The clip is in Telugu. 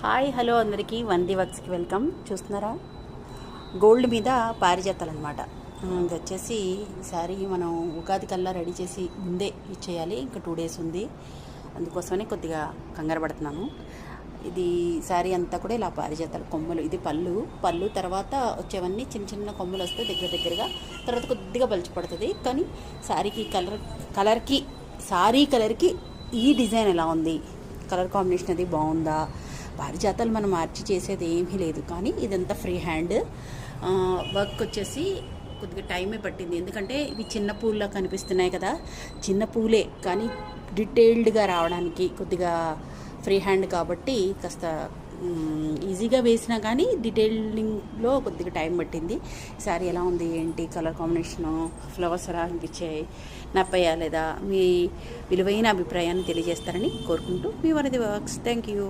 హాయ్ హలో అందరికీ వంది వర్క్స్కి వెల్కమ్. చూస్తున్నారా, గోల్డ్ మీద పారిజాతాలు అనమాట. ఇది వచ్చేసి ఈసారి మనం ఉగాది కల్లా రెడీ చేసి ముందే ఇచ్చేయాలి. ఇంకా 2 days ఉంది, అందుకోసమని కొద్దిగా కంగారు పడుతున్నాను. ఇది శారీ అంతా కూడా ఇలా పారిజాతాలు కొమ్మలు, ఇది పళ్ళు తర్వాత వచ్చేవన్నీ చిన్న చిన్న కొమ్మలు వస్తాయి దగ్గరగా. తర్వాత కొద్దిగా పలుచు పడుతుంది. కానీ శారీ కలర్కి ఈ డిజైన్ ఎలా ఉంది, కలర్ కాంబినేషన్ అది బాగుందా? పారిజాతాలు మనం మార్చి చేసేది ఏమీ లేదు, కానీ ఇదంతా ఫ్రీ హ్యాండ్ వర్క్. వచ్చేసి కొద్దిగా టైమే పట్టింది, ఎందుకంటే ఇవి చిన్న పూల్లా కనిపిస్తున్నాయి కదా, చిన్న పూలే కానీ డీటెయిల్డ్గా రావడానికి కొద్దిగా ఫ్రీ హ్యాండ్ కాబట్టి కాస్త ఈజీగా వేసినా కానీ డీటెయిలింగ్లో కొద్దిగా టైం పట్టింది. శారీ ఎలా ఉంది, ఏంటి కలర్ కాంబినేషను, ఫ్లవర్స్ ఎలా అనిపించాయి, నప్పయ్యా లేదా, మీ విలువైన అభిప్రాయాన్ని తెలియజేస్తారని కోరుకుంటూ మీ వరది వర్క్స్. Thank you.